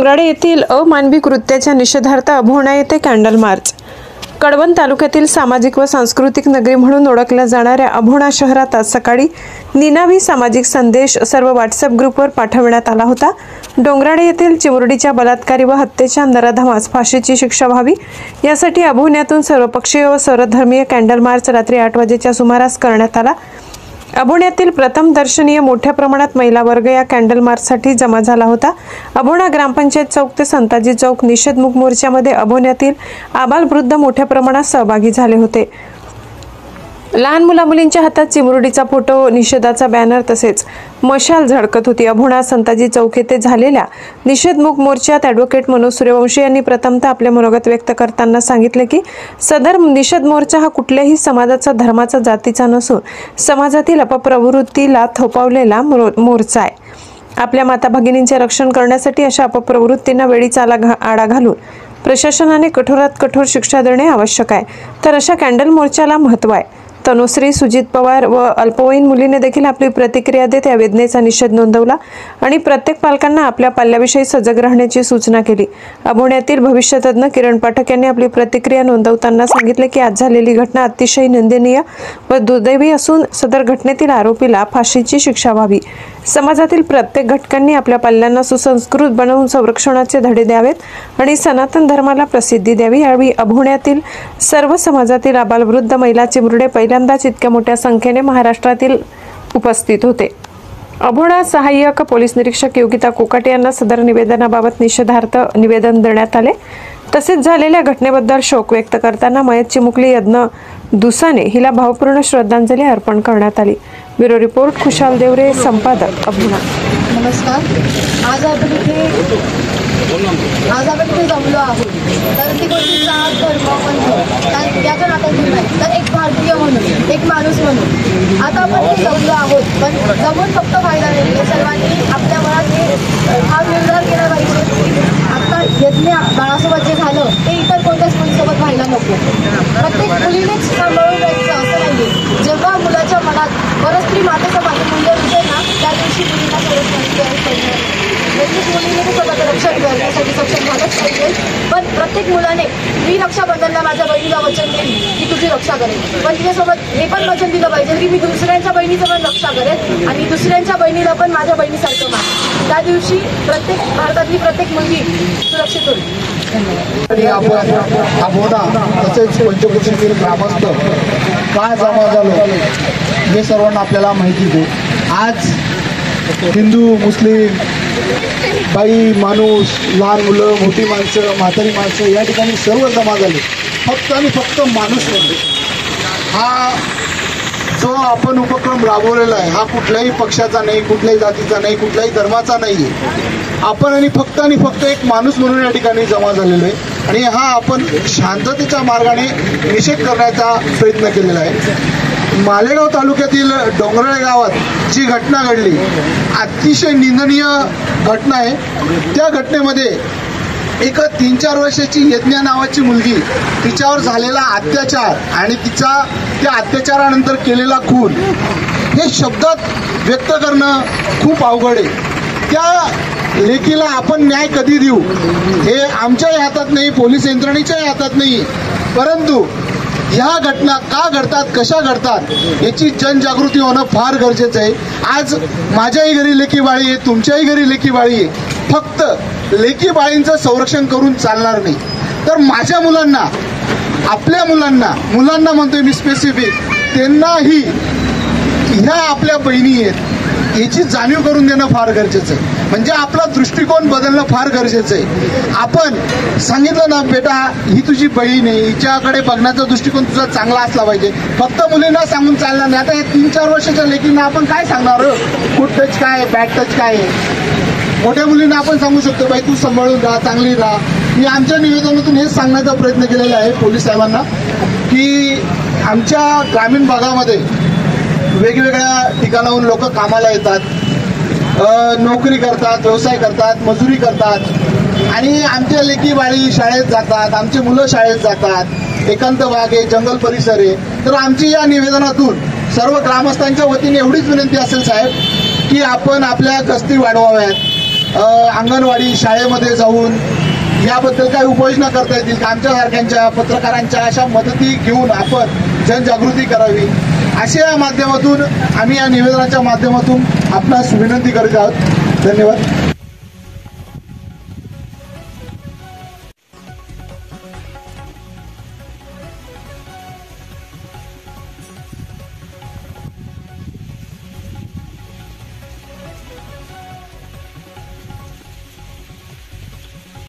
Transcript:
डोंगराळे येथील अमानवी कृत्याच्या निषेधार्थ अभोणा येथे कॅन्डल मार्च। कळवण तालुक्यातील सामाजिक व सांस्कृतिक नगरी म्हणून ओळखल्या जाणाऱ्या अभोणा शहरात आज सकाळी निनावी सामाजिक संदेश सर्व व्हॉट्सअप ग्रुपवर पाठवण्यात आला होता। डोंगराळे येथील चिमुरडीच्या बलात्कारी व हत्येच्या नराधमास फाशीची शिक्षा व्हावी यासाठी अभोण्यातून सर्वपक्षीय व सर्वधर्मीय कॅन्डल मार्च रात्री 8 वाजेच्या सुमारास करण्यात आला। अभोण्यातील प्रथम दर्शनीय मोठ्या प्रमाणात महिला वर्ग या कॅन्डल मार्चसाठी जमा झाला होता। अभोणा ग्रामपंचायत चौक ते संताजी चौक निषेध मूक मोर्चामध्ये अभोण्यातील आबालवृद्ध मोठ्या प्रमाणात सहभागी झाले होते। लहान मुलामुलींच्या हातात चिमुरडीचा फोटो, निषेधाचा बॅनर तसेच मशाल झळकत होती। अभोणा संताजी चौक येथे झालेल्या निषेध मूक मोर्चात ॲडव्होकेट मनोज सूर्यवंशी यांनी प्रथमतः आपले मनोगत व्यक्त करताना सांगितले की सदर निषेध मोर्चा हा कुठल्याही समाजाचा, धर्माचा, जातीचा नसून समाजातील अपप्रवृत्तीला थोपवलेला मोर्चा आहे। आपल्या माता भगिनींचे रक्षण करण्यासाठी अशा अपप्रवृत्तींना वेळीच आळा घालून प्रशासनाने कठोरात कठोर शिक्षा देणे आवश्यक आहे। तर अशा कॅन्डल मोर्चाला महत्त्व आहे। तनुश्री, सुजित पवार व अल्पवयीन मुलीने देखील आपली प्रतिक्रिया देत या वेदनेचा निषेध नोंदवला आणि प्रत्येक पालकांना आपल्या पाल्याविषयी सजग राहण्याची सूचना केली। अभोण्यातील भविष्यतज्ञ किरण पाठक यांनी आपली प्रतिक्रिया नोंदवताना सांगितले की आज झालेली घटना अतिशय निंदनीय व दुर्दैवी असून सदर घटनेतील आरोपीला फाशीची शिक्षा व्हावी। समाजातील प्रत्येक घटकांनी आपल्या पाल्यांना सुसंस्कृत बनवून संरक्षणाचे धडे द्यावेत आणि सनातन धर्माला प्रसिद्धी द्यावी। यावेळी अभोण्यातील सर्व समाजातील आबालवृद्ध, महिला, चिमुरडे पहिल्यांदाच इतक्या मोठ्या संख्येने महाराष्ट्रातील उपस्थित होते। अभोणा सहाय्यक पोलीस निरीक्षक योगिता कोकाटे यांना सदर निवेदनाबाबत निषेधार्थ निवेदन देण्यात आले। तसेच झालेल्या घटनेबद्दल शोक व्यक्त करताना मयत चिमुकली यज्ञ दुसाने हिला भावपूर्ण श्रद्धांजली अर्पण करण्यात आली। ब्युरो रिपोर्ट खुशाल देवरे, संपादक अभोणा। नमस्कार। आज आपण इथे जमलो आहोत तर ती कोणती जात, धर्म, पंथ याच्या नात्यातून नाही तर एक भारतीय म्हणून, एक माणूस म्हणून आता आपण इथे जमलो आहोत। पण जमून फक्त फायदा नाही, सर्वांनी आपल्या मनात हा निर्धार केला पाहिजे की आता यज्ञ बाळासोबत जे झालं ते इतर कोणत्याच मुलीसोबत व्हायला नको। प्रत्येक मुलीनेच सांभाळून घ्यायचं असं नाही। जेव्हा मुलाच्या मनात परस्त्री मातेचं मूल्य रुजेल ना त्या दिवशी मुलींना संरक्षणाची गरज पडणार। प्रत्येक मुलीने ते स्वतःचं रक्षण करण्यासाठी सक्षम झालंच पाहिजे। पण प्रत्येक मुलाने मी रक्षाबंधनला माझ्या बहिणीला वचन दिली की तुझी रक्षा करेल, पण तिच्यासोबत हे पण वचन दिलं पाहिजे की मी दुसऱ्यांच्या बहिणीचं पण रक्षा करेल आणि दुसऱ्यांच्या बहिणीला पण माझ्या बहिणीसारखं मान। त्या दिवशी भारतातली प्रत्येक मुलगी सुरक्षित होईल। अभोणा तसेच पंचक्रोशीतील ग्रामस्थ काय जमा झालो हे सर्वांना आपल्याला माहिती दे। आज हिंदू, मुस्लिम, बाई, माणूस, लहान मुलं, मोठी माणसं, म्हातारी माणसं या ठिकाणी सर्व जमा झाले। फक्त आणि फक्त माणूस म्हणतो हा जो आपण उपक्रम राबवलेला आहे हा कुठल्याही पक्षाचा नाही, कुठल्याही जातीचा नाही, कुठल्याही धर्माचा नाही आहे। आपण आणि फक्त एक माणूस म्हणून या ठिकाणी जमा झालेलो आहे आणि हा आपण शांततेच्या मार्गाने निषेध करण्याचा प्रयत्न केलेला आहे। मालेगाव तालुक्यातील डोंगराळे गावात जी घटना घडली अतिशय निंदनीय घटना आहे। त्या घटनेमध्ये एक 3-4 वर्षाची यज्ञा नावाची मुलगी, तिच्यावर झालेला अत्याचार आणि त्या अत्याचारानंतर केलेला खून हे शब्दात व्यक्त करणं खूप अवघड आहे। त्या लेकीला आपण न्याय कधी देऊ हे आमच्याही हातात नाही, पोलीस यंत्रणेच्याही हातात नाही। परंतु ह्या घटना का घडतात, कशा घडतात याची जनजागृती होणं फार गरजेचं आहे। आज माझ्याही घरी लेकी बाळी आहे, तुमच्याही घरी लेकी बाळी आहे। फक्त लेकी बाळींचं संरक्षण करून चालणार नाही तर माझ्या मुलांना, आपल्या मुलांना म्हणतोय मी स्पेसिफिक, त्यांनाही ह्या आपल्या बहिणी आहेत याची जाणीव करून देणं फार गरजेचं आहे। म्हणजे आपला दृष्टिकोन बदलणं फार गरजेचं आहे। आपण सांगितलं ना बेटा ही तुझी बहीण आहे, हिच्याकडे बघण्याचा दृष्टिकोन तुझा चांगला असला पाहिजे। फक्त मुलींना सांगून चालणार नाही। आता हे 3-4 वर्षाच्या लेकींना आपण काय सांगणार, गुड टच काय, बॅड टच काय आहे। मोठ्या मुलींना आपण सांगू शकतो बाई तू सांभाळून राहा, चांगली राहा। मी आमच्या निवेदनातून हेच सांगण्याचा प्रयत्न केलेला आहे पोलीस साहेबांना की आमच्या ग्रामीण भागामध्ये वेगवेगळ्या ठिकाणाहून लोक कामाला येतात, नोकरी करतात, व्यवसाय करतात, मजुरी करतात आणि आमच्या लेकी बाळी शाळेत जातात, आमचे मुलं शाळेत जातात, एकांत भाग आहे, जंगल परिसर आहे। तर आमची या निवेदनातून सर्व ग्रामस्थांच्या वतीने एवढीच विनंती असेल साहेब की आपण आपल्या गस्ती वाढवाव्यात, अंगणवाडी शाळेमध्ये जाऊन याबद्दल काही उपाययोजना करता येतील का? आमच्यासारख्यांच्या पत्रकारांच्या अशा मदती घेऊन आपण जनजागृती करावी, अशा माध्यमातून आम्ही या निवेदनाच्या माध्यमातून आपणास विनंती करीत आहोत. धन्यवाद.